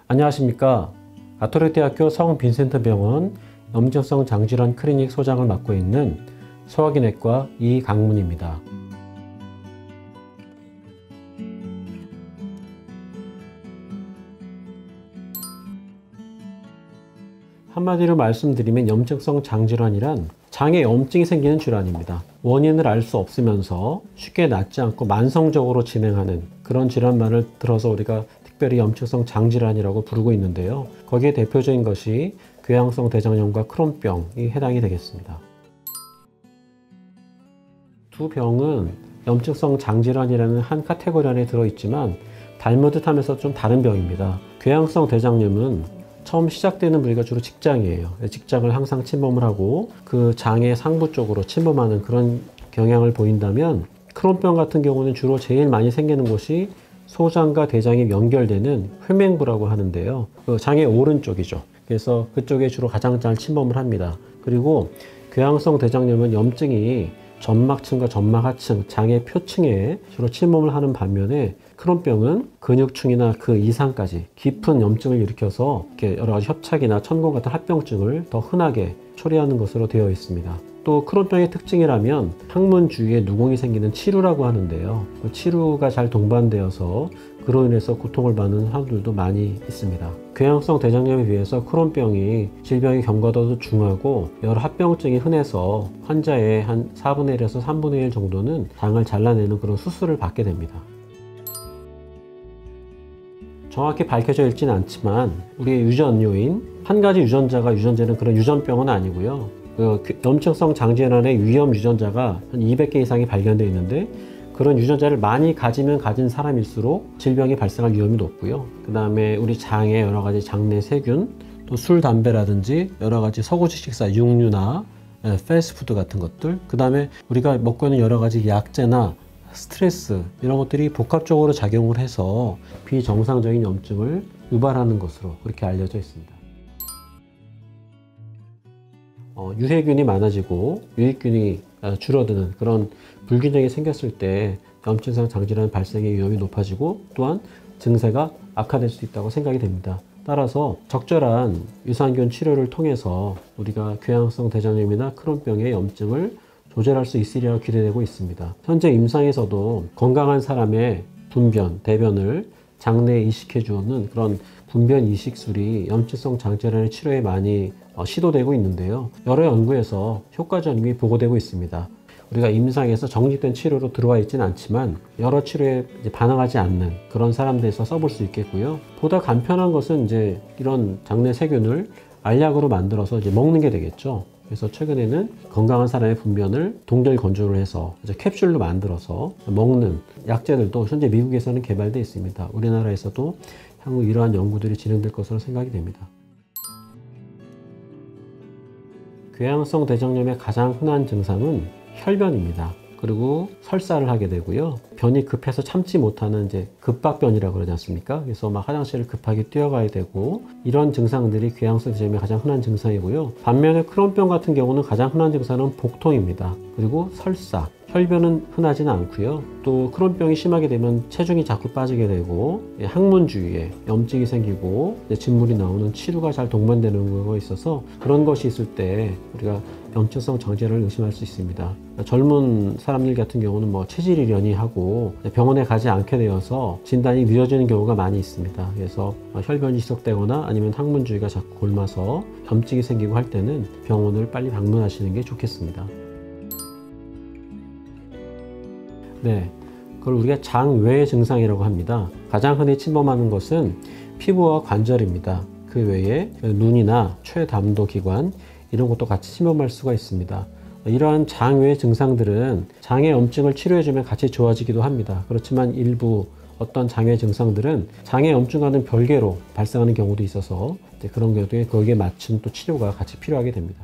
안녕하십니까. 가톨릭대학교 성빈센트 병원 염증성 장질환 클리닉 소장을 맡고 있는 소화기내과 이강문입니다. 한마디로 말씀드리면 염증성 장질환이란 장에 염증이 생기는 질환입니다. 원인을 알 수 없으면서 쉽게 낫지 않고 만성적으로 진행하는 그런 질환만을 들어서 우리가 특별히 염증성 장질환이라고 부르고 있는데요. 거기에 대표적인 것이 궤양성 대장염과 크론병이 해당이 되겠습니다. 두 병은 염증성 장질환이라는 한 카테고리 안에 들어있지만 닮은 하면서 좀 다른 병입니다. 궤양성 대장염은 처음 시작되는 부위가 주로 직장이에요. 직장을 항상 침범을 하고 그 장의 상부 쪽으로 침범하는 그런 경향을 보인다면, 크론병 같은 경우는 주로 제일 많이 생기는 곳이 소장과 대장이 연결되는 회맹부라고 하는데요. 그 장의 오른쪽이죠. 그래서 그쪽에 주로 가장 잘 침범을 합니다. 그리고 궤양성 대장염은 염증이 점막층과 점막하층, 장의 표층에 주로 침범을 하는 반면에, 크론병은 근육층이나 그 이상까지 깊은 염증을 일으켜서 이렇게 여러 가지 협착이나 천공 같은 합병증을 더 흔하게 초래하는 것으로 되어 있습니다. 또 크론병의 특징이라면 항문 주위에 누공이 생기는 치루라고 하는데요. 그 치루가 잘 동반되어서 그로 인해서 고통을 받는 사람들도 많이 있습니다. 궤양성 대장염에 비해서 크론병이 질병의 경과도도 중하고 여러 합병증이 흔해서 환자의 한 4분의 1에서 3분의 1 정도는 장을 잘라내는 그런 수술을 받게 됩니다. 정확히 밝혀져 있지는 않지만 우리의 유전 요인, 한 가지 유전자가 유전되는 그런 유전병은 아니고요. 염증성 장질환의 위험 유전자가 한 200개 이상이 발견되어 있는데, 그런 유전자를 많이 가지면 가진 사람일수록 질병이 발생할 위험이 높고요. 그 다음에 우리 장에 여러 가지 장내 세균, 또 술, 담배라든지 여러 가지 서구식 식사, 육류나 패스트푸드 같은 것들, 그 다음에 우리가 먹고 있는 여러 가지 약재나 스트레스, 이런 것들이 복합적으로 작용을 해서 비정상적인 염증을 유발하는 것으로 그렇게 알려져 있습니다. 유해균이 많아지고 유익균이 줄어드는 그런 불균형이 생겼을 때 염증성 장질환 발생의 위험이 높아지고, 또한 증세가 악화될 수 있다고 생각이 됩니다. 따라서 적절한 유산균 치료를 통해서 우리가 궤양성 대장염이나 크론병의 염증을 조절할 수 있으리라고 기대되고 있습니다. 현재 임상에서도 건강한 사람의 분변, 대변을 장내에 이식해 주는 그런 분변 이식술이 염증성 장질환의 치료에 많이 시도되고 있는데요. 여러 연구에서 효과적임이 보고되고 있습니다. 우리가 임상에서 정립된 치료로 들어와 있지는 않지만 여러 치료에 반응하지 않는 그런 사람들에서 써볼 수 있겠고요. 보다 간편한 것은 이제 이런 장내 세균을 알약으로 만들어서 이제 먹는 게 되겠죠. 그래서 최근에는 건강한 사람의 분변을 동결 건조를 해서 이제 캡슐로 만들어서 먹는 약재들도 현재 미국에서는 개발되어 있습니다. 우리나라에서도 향후 이러한 연구들이 진행될 것으로 생각이 됩니다. 궤양성 대장염의 가장 흔한 증상은 혈변입니다. 그리고 설사를 하게 되고요. 변이 급해서 참지 못하는 이제 급박변이라고 그러지 않습니까? 그래서 막 화장실을 급하게 뛰어가야 되고, 이런 증상들이 궤양성 대장염의 가장 흔한 증상이고요. 반면에 크론병 같은 경우는 가장 흔한 증상은 복통입니다. 그리고 설사, 혈변은 흔하지는 않고요. 또 크론병이 심하게 되면 체중이 자꾸 빠지게 되고, 항문 주위에 염증이 생기고 진물이 나오는 치루가 잘 동반되는 경우가 있어서, 그런 것이 있을 때 우리가 염증성 장질환을 의심할 수 있습니다. 젊은 사람들 같은 경우는 체질이 연이하고 병원에 가지 않게 되어서 진단이 늦어지는 경우가 많이 있습니다. 그래서 혈변이 지속되거나 아니면 항문 주위가 자꾸 골마서 염증이 생기고 할 때는 병원을 빨리 방문하시는 게 좋겠습니다. 네, 그걸 우리가 장외 증상이라고 합니다. 가장 흔히 침범하는 것은 피부와 관절입니다. 그 외에 눈이나 췌담도 기관, 이런 것도 같이 침범할 수가 있습니다. 이러한 장외 증상들은 장의 염증을 치료해주면 같이 좋아지기도 합니다. 그렇지만 일부 어떤 장외 증상들은 장의 염증과는 별개로 발생하는 경우도 있어서 그런 경우에 거기에 맞춘 또 치료가 같이 필요하게 됩니다.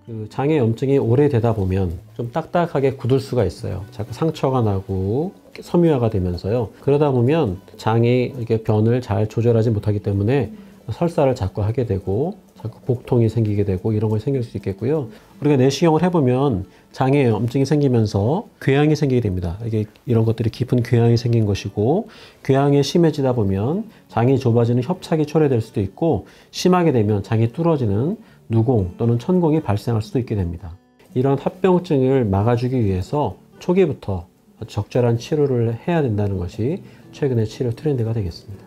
그 장의 염증이 오래되다 보면 좀 딱딱하게 굳을 수가 있어요. 자꾸 상처가 나고 섬유화가 되면서요. 그러다 보면 장이 이렇게 변을 잘 조절하지 못하기 때문에 설사를 자꾸 하게 되고, 자꾸 복통이 생기게 되고 이런 것이 생길 수 있겠고요. 우리가 내시경을 해보면 장에 염증이 생기면서 궤양이 생기게 됩니다. 이게 이런 것들이 깊은 궤양이 생긴 것이고, 궤양이 심해지다 보면 장이 좁아지는 협착이 초래될 수도 있고, 심하게 되면 장이 뚫어지는 누공 또는 천공이 발생할 수도 있게 됩니다. 이런 합병증을 막아주기 위해서 초기부터 적절한 치료를 해야 된다는 것이 최근의 치료 트렌드가 되겠습니다.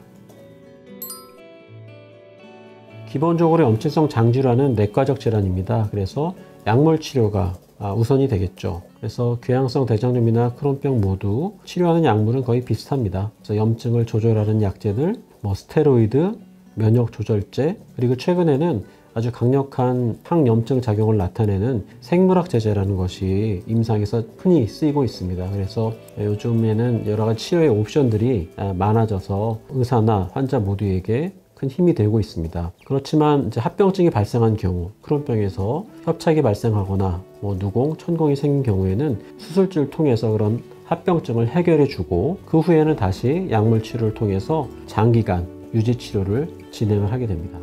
기본적으로 염증성 장질환은 내과적 질환입니다. 그래서 약물 치료가 우선이 되겠죠. 그래서 궤양성 대장염이나 크론병 모두 치료하는 약물은 거의 비슷합니다. 그래서 염증을 조절하는 약제들, 스테로이드, 면역 조절제, 그리고 최근에는 아주 강력한 항염증 작용을 나타내는 생물학 제제라는 것이 임상에서 흔히 쓰이고 있습니다. 그래서 요즘에는 여러 가지 치료의 옵션들이 많아져서 의사나 환자 모두에게 큰 힘이 되고 있습니다. 그렇지만 이제 합병증이 발생한 경우, 크론병에서 협착이 발생하거나 누공, 천공이 생긴 경우에는 수술주를 통해서 그런 합병증을 해결해 주고, 그 후에는 다시 약물 치료를 통해서 장기간 유지 치료를 진행을 하게 됩니다.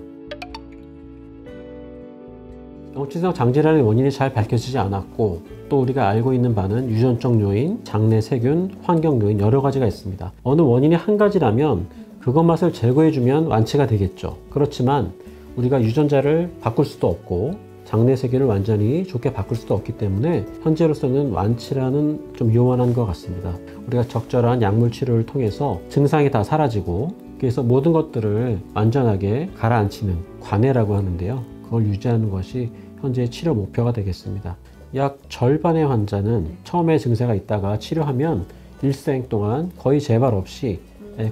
염증성 장질환의 원인이 잘 밝혀지지 않았고, 또 우리가 알고 있는 바는 유전적 요인, 장내 세균, 환경 요인 여러 가지가 있습니다. 어느 원인이 한 가지라면 그것만을 제거해주면 완치가 되겠죠. 그렇지만 우리가 유전자를 바꿀 수도 없고 장내 세균을 완전히 좋게 바꿀 수도 없기 때문에 현재로서는 완치라는 좀 요원한 것 같습니다. 우리가 적절한 약물 치료를 통해서 증상이 다 사라지고, 그래서 모든 것들을 완전하게 가라앉히는 관해라고 하는데요. 그걸 유지하는 것이 현재의 치료 목표가 되겠습니다. 약 절반의 환자는 처음에 증세가 있다가 치료하면 일생 동안 거의 재발 없이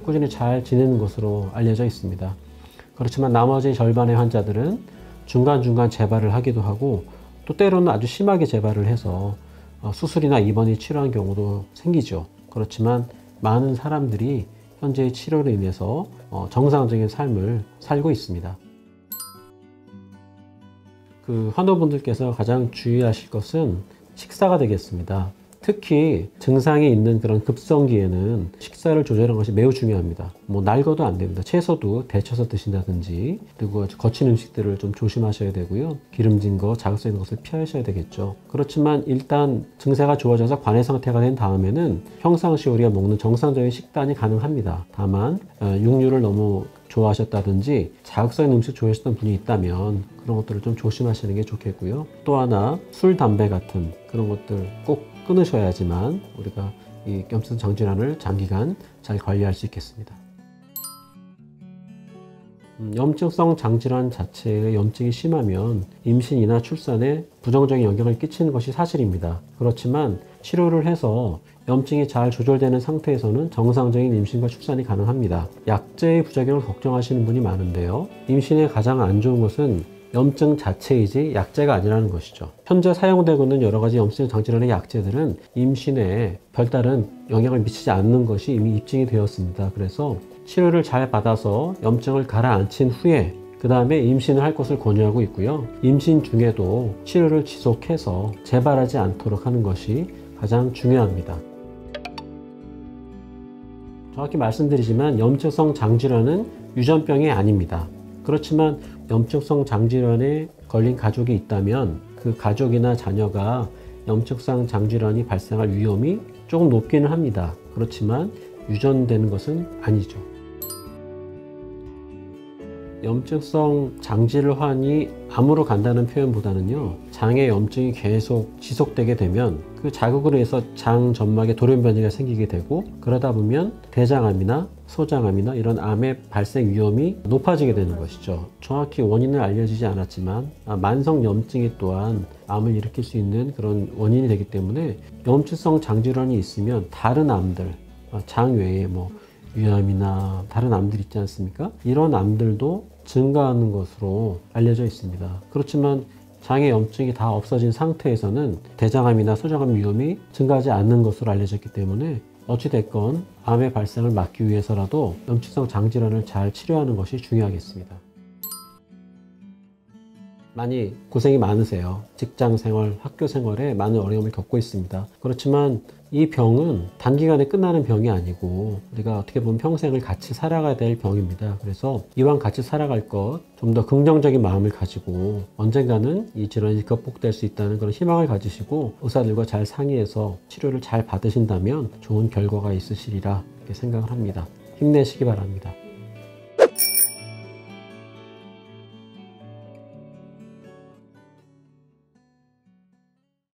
꾸준히 잘 지내는 것으로 알려져 있습니다. 그렇지만 나머지 절반의 환자들은 중간중간 재발을 하기도 하고, 또 때로는 아주 심하게 재발을 해서 수술이나 입원이 치료한 경우도 생기죠. 그렇지만 많은 사람들이 현재의 치료로 인해서 정상적인 삶을 살고 있습니다. 환우분들께서 가장 주의하실 것은 식사가 되겠습니다. 특히 증상이 있는 그런 급성기에는 식사를 조절하는 것이 매우 중요합니다. 날거도 안 됩니다. 채소도 데쳐서 드신다든지, 그리고 거친 음식들을 좀 조심하셔야 되고요. 기름진 거, 자극성 있는 것을 피하셔야 되겠죠. 그렇지만 일단 증세가 좋아져서 관해 상태가 된 다음에는 평상시 우리가 먹는 정상적인 식단이 가능합니다. 다만 육류를 너무 좋아하셨다든지 자극성 있는 음식 좋아하셨던 분이 있다면 그런 것들을 좀 조심하시는 게 좋겠고요. 또 하나, 술, 담배 같은 그런 것들 꼭 끊으셔야지만 우리가 이 염증성 장질환을 장기간 잘 관리할 수 있겠습니다. 염증성 장질환 자체의 염증이 심하면 임신이나 출산에 부정적인 영향을 끼치는 것이 사실입니다. 그렇지만 치료를 해서 염증이 잘 조절되는 상태에서는 정상적인 임신과 출산이 가능합니다. 약제의 부작용을 걱정하시는 분이 많은데요. 임신에 가장 안 좋은 것은 염증 자체이지 약제가 아니라는 것이죠. 현재 사용되고 있는 여러 가지 염증 장질환의 약제들은 임신에 별다른 영향을 미치지 않는 것이 이미 입증이 되었습니다. 그래서 치료를 잘 받아서 염증을 가라앉힌 후에 그 다음에 임신을 할 것을 권유하고 있고요. 임신 중에도 치료를 지속해서 재발하지 않도록 하는 것이 가장 중요합니다. 정확히 말씀드리지만 염증성 장질환은 유전병이 아닙니다. 그렇지만 염증성 장질환에 걸린 가족이 있다면 그 가족이나 자녀가 염증성 장질환이 발생할 위험이 조금 높기는 합니다. 그렇지만 유전되는 것은 아니죠. 염증성 장질환이 암으로 간다는 표현보다는요, 장의 염증이 계속 지속되게 되면 그 자극으로 해서 장 점막에 돌연변이가 생기게 되고, 그러다 보면 대장암이나 소장암이나 이런 암의 발생 위험이 높아지게 되는 것이죠. 정확히 원인은 알려지지 않았지만 만성 염증이 또한 암을 일으킬 수 있는 그런 원인이 되기 때문에 염증성 장질환이 있으면 다른 암들, 장 외에 위암이나 다른 암들 있지 않습니까? 이런 암들도 증가하는 것으로 알려져 있습니다. 그렇지만 장의 염증이 다 없어진 상태에서는 대장암이나 소장암 위험이 증가하지 않는 것으로 알려졌기 때문에 어찌됐건 암의 발생을 막기 위해서라도 염증성 장질환을 잘 치료하는 것이 중요하겠습니다. 많이 고생이 많으세요. 직장 생활, 학교 생활에 많은 어려움을 겪고 있습니다. 그렇지만 이 병은 단기간에 끝나는 병이 아니고 우리가 어떻게 보면 평생을 같이 살아가야 될 병입니다. 그래서 이왕 같이 살아갈 것, 좀 더 긍정적인 마음을 가지고 언젠가는 이 질환이 극복될 수 있다는 그런 희망을 가지시고 의사들과 잘 상의해서 치료를 잘 받으신다면 좋은 결과가 있으시리라 이렇게 생각을 합니다. 힘내시기 바랍니다.